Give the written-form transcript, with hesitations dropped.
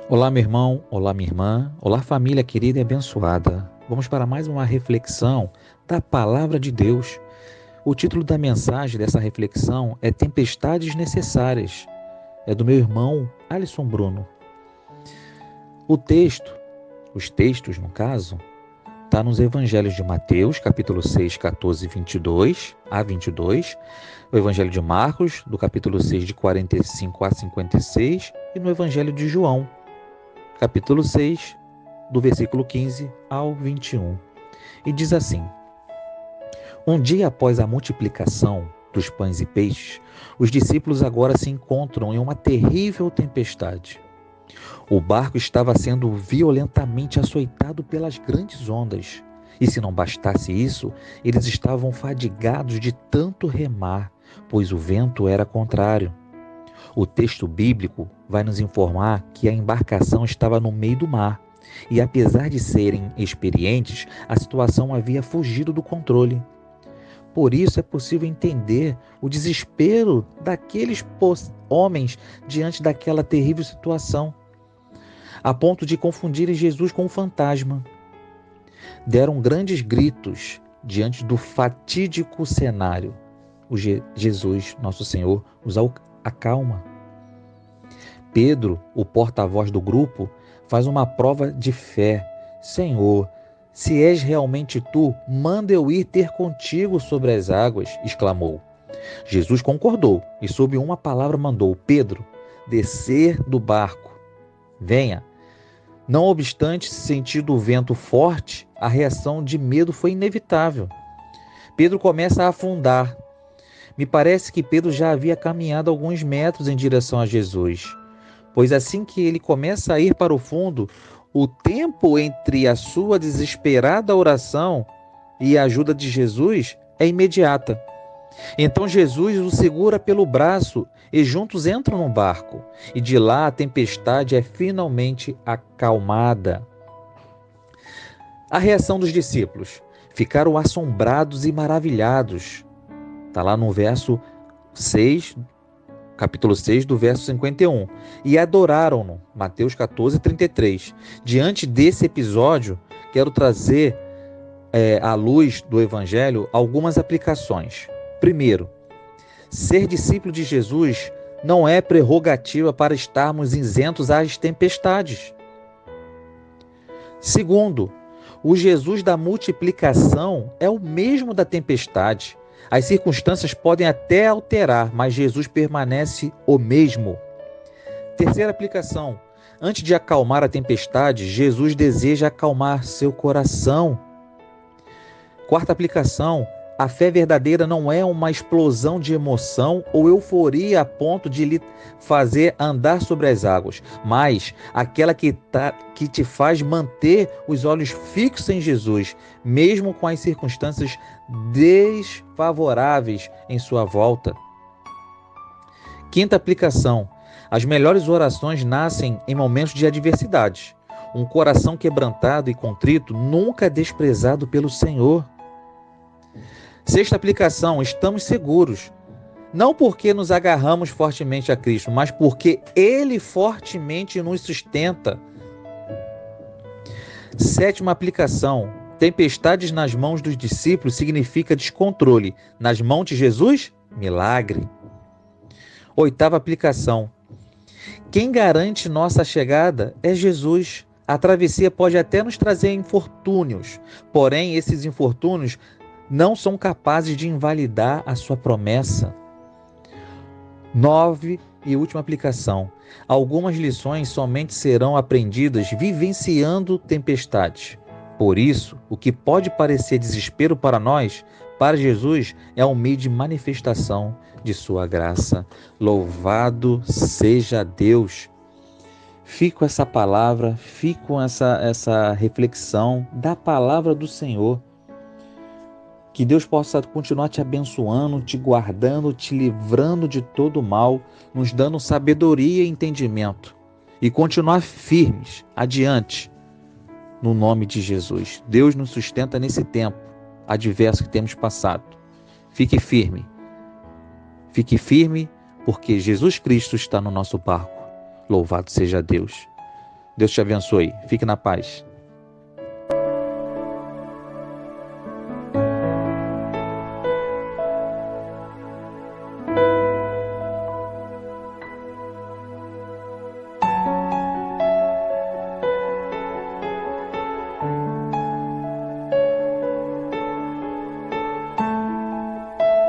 Olá, meu irmão, olá, minha irmã, olá, família querida e abençoada. Vamos para mais uma reflexão da Palavra de Deus. O título da mensagem dessa reflexão é Tempestades Necessárias. É do meu irmão Alisson Bruno. O texto, os textos no caso, está nos Evangelhos de Mateus, capítulo 6, 14, 22 a 22, o Evangelho de Marcos, do capítulo 6, de 45 a 56, e no Evangelho de João, capítulo 6, do versículo 15 ao 21. E diz assim: Um dia após a multiplicação dos pães e peixes, os discípulos agora se encontram em uma terrível tempestade. O barco estava sendo violentamente açoitado pelas grandes ondas. E se não bastasse isso, eles estavam fadigados de tanto remar, pois o vento era contrário. O texto bíblico vai nos informar que a embarcação estava no meio do mar e, apesar de serem experientes, a situação havia fugido do controle. Por isso é possível entender o desespero daqueles homens diante daquela terrível situação, a ponto de confundirem Jesus com um fantasma. Deram grandes gritos diante do fatídico cenário. Jesus, nosso Senhor, os acalma. Pedro, o porta-voz do grupo, faz uma prova de fé. Senhor, se és realmente tu, manda eu ir ter contigo sobre as águas, exclamou. Jesus concordou e sob uma palavra mandou Pedro descer do barco. Venha. Não obstante sentido o vento forte, a reação de medo foi inevitável. Pedro começa a afundar. Me parece que Pedro já havia caminhado alguns metros em direção a Jesus, pois assim que ele começa a ir para o fundo, o tempo entre a sua desesperada oração e a ajuda de Jesus é imediata. Então Jesus o segura pelo braço e juntos entram no barco, e de lá a tempestade é finalmente acalmada. A reação dos discípulos: ficaram assombrados e maravilhados. Está lá no verso 6, capítulo 6, do verso 51. E adoraram-no, Mateus 14, 33. Diante desse episódio, quero trazer à luz do Evangelho algumas aplicações. Primeiro, ser discípulo de Jesus não é prerrogativa para estarmos isentos às tempestades. Segundo, o Jesus da multiplicação é o mesmo da tempestade. As circunstâncias podem até alterar, mas Jesus permanece o mesmo. Terceira aplicação: antes de acalmar a tempestade, Jesus deseja acalmar seu coração. Quarta aplicação: a fé verdadeira não é uma explosão de emoção ou euforia a ponto de lhe fazer andar sobre as águas, mas aquela que te faz manter os olhos fixos em Jesus, mesmo com as circunstâncias desfavoráveis em sua volta. Quinta aplicação: as melhores orações nascem em momentos de adversidade. Um coração quebrantado e contrito nunca é desprezado pelo Senhor. Sexta aplicação: estamos seguros, não porque nos agarramos fortemente a Cristo, mas porque Ele fortemente nos sustenta. Sétima aplicação: tempestades nas mãos dos discípulos significa descontrole. Nas mãos de Jesus, milagre. Oitava aplicação: quem garante nossa chegada é Jesus. A travessia pode até nos trazer infortúnios, porém esses infortúnios não são capazes de invalidar a sua promessa. 9 e última aplicação: algumas lições somente serão aprendidas vivenciando tempestades. Por isso, o que pode parecer desespero para nós, para Jesus, é um meio de manifestação de sua graça. Louvado seja Deus! Fico com essa palavra, fico com essa reflexão da palavra do Senhor. Que Deus possa continuar te abençoando, te guardando, te livrando de todo mal, nos dando sabedoria e entendimento. E continuar firmes, adiante, no nome de Jesus. Deus nos sustenta nesse tempo adverso que temos passado. Fique firme. Fique firme, porque Jesus Cristo está no nosso barco. Louvado seja Deus. Deus te abençoe. Fique na paz.